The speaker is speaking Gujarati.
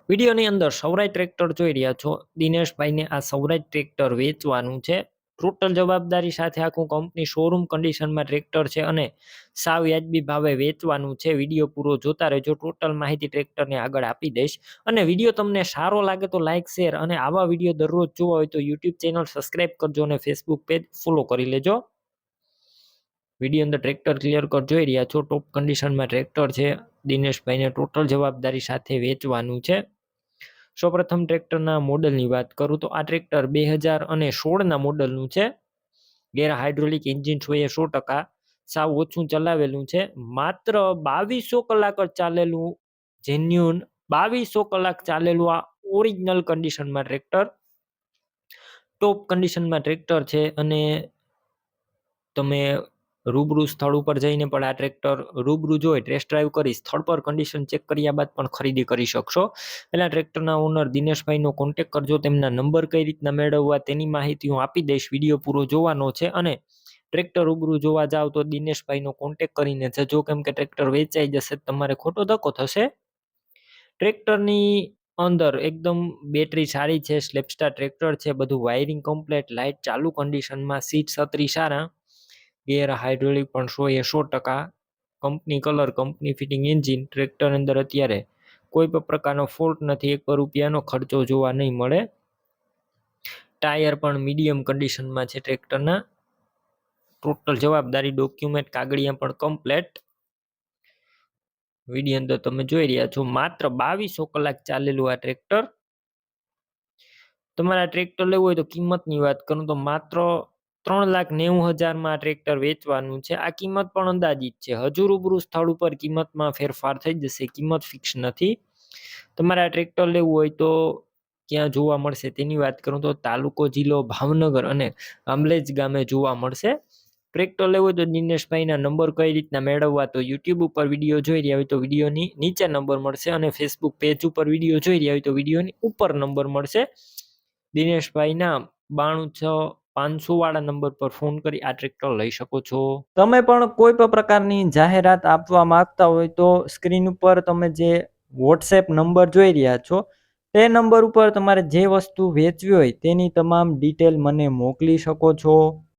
વિડીયોની અંદર સૌરાજ ટ્રેક્ટર જોઈ રહ્યા છો. દિનેશભાઈને આ સૌરાજ ટ્રેક્ટર વેચવાનું છે. ટોટલ જવાબદારી સાથે આખું કંપની શોરૂમ કન્ડિશનમાં ટ્રેક્ટર છે અને સાવ વ્યાજબી ભાવે વેચવાનું છે. વિડીયો પૂરો જોતા રહેજો. ટોટલ માહિતી ટ્રેક્ટરની આગળ આપી દઈશ. અને વિડીયો તમને સારો લાગે તો લાઇક, શેર અને આવા વિડીયો દરરોજ જોવા હોય તો યુટ્યુબ ચેનલ સબસ્ક્રાઇબ કરજો અને ફેસબુક પેજ ફોલો કરી લેજો. વિડીયો અંદર ટ્રેક્ટર ક્લિયર કટ જોઈ રહ્યા છો. ટોપ કન્ડિશનમાં ટ્રેક્ટર છે. દિનેશભાઈને ટોટલ જવાબદારી સાથે વેચવાનું છે. સૌપ્રથમ ટ્રેક્ટરના મોડલની વાત કરું તો આ ટ્રેક્ટર 2016ના મોડલનું છે. ગેર હાઇડ્રોલિક એન્જિન છે, 100%. સાવ ઓછું ચલાવેલું છે. માત્ર 2200 કલાક જ ચાલેલું, જેન્યુન 2200 કલાક ચાલેલું આ ઓરિજિનલ કન્ડિશનમાં ટ્રેક્ટર, ટોપ કન્ડિશનમાં ટ્રેક્ટર છે. અને તમે રૂબરૂ સ્થળ ઉપર જઈને પણ આ ટ્રેક્ટર રૂબરૂ જોઈ ટેસ્ટ ડ્રાઈવ કરી સ્થળ પર કન્ડિશન ચેક કર્યા બાદ પણ ખરીદી કરી શકશો. પહેલા ટ્રેક્ટરના ઓનર દિનેશભાઈનો કોન્ટેક્ટ કરજો. તેમના નંબર કઈ રીતના મેળવવા તેની માહિતી હું આપી દઈશ. વિડીયો પૂરો જોવાનો છે. અને ટ્રેક્ટર રૂબરૂ જોવા જાવ તો દિનેશભાઈનો કોન્ટેક્ટ કરીને જજો, કેમ કે ટ્રેક્ટર વેચાઈ જશે તમારે ખોટો ધક્કો થશે. ટ્રેક્ટરની અંદર એકદમ બેટરી સારી છે. સ્લેપસ્ટાર ટ્રેક્ટર છે. બધું વાયરિંગ કમ્પ્લેટ, લાઇટ ચાલુ કન્ડિશનમાં, સીટ છત્રી સારા, ગેર હાઇડ્રોલિક પણ 100%, company colour, company fitting engine. Tractor અંદર અત્યારે કોઈ પણ પ્રકારનો ફોલ્ટ નથી. 1 રૂપિયાનો ખર્ચો જોવા નહીં મળે. ટાયર પણ મીડિયમ કન્ડિશનમાં છે ટ્રેક્ટરના. ટોટલ જવાબદારી, ડોક્યુમેન્ટ, કાગળિયા પણ કમ્પ્લેટ. વિડીયો અંદર તમે જોઈ રહ્યા છો. માત્ર 2200 કલાક ચાલેલું આ ટ્રેક્ટર. તમારા ટ્રેક્ટર લેવું હોય તો કિંમતની વાત કરું તો માત્ર 3,90,000માં આ ટ્રેક્ટર વેચવાનું છે. આ કિંમત પણ અંદાજિત છે. હજુ રૂબરૂ સ્થળ ઉપર કિંમતમાં ફેરફાર થઈ જશે. કિંમત ફિક્સ નથી. તમારે આ ટ્રેક્ટર લેવું હોય તો ક્યાં જોવા મળશે તેની વાત કરું તો તાલુકો, જિલ્લો ભાવનગર અને આંબલેજ ગામે જોવા મળશે. ટ્રેક્ટર લેવું હોય તો દિનેશભાઈના નંબર કઈ રીતના મેળવવા તો યુટ્યુબ ઉપર વિડીયો જોઈ રહ્યા હોય તો વિડીયોની નીચે નંબર મળશે અને ફેસબુક પેજ ઉપર વિડીયો જોઈ રહ્યા હોય તો વિડીયોની ઉપર નંબર મળશે. દિનેશભાઈના 926500 વાળા નંબર પર ફોન કરી આ ટ્રેક્ટર લઈ શકો છો. તમે પણ કોઈ પણ પ્રકારની જાહેરાત આપવા માંગતા હોય તો સ્ક્રીન ઉપર તમે જે વોટ્સએપ નંબર જોઈ રહ્યા છો તે નંબર ઉપર તમારે જે વસ્તુ વેચવી હોય તેની તમામ ડિટેલ મને મોકલી શકો છો.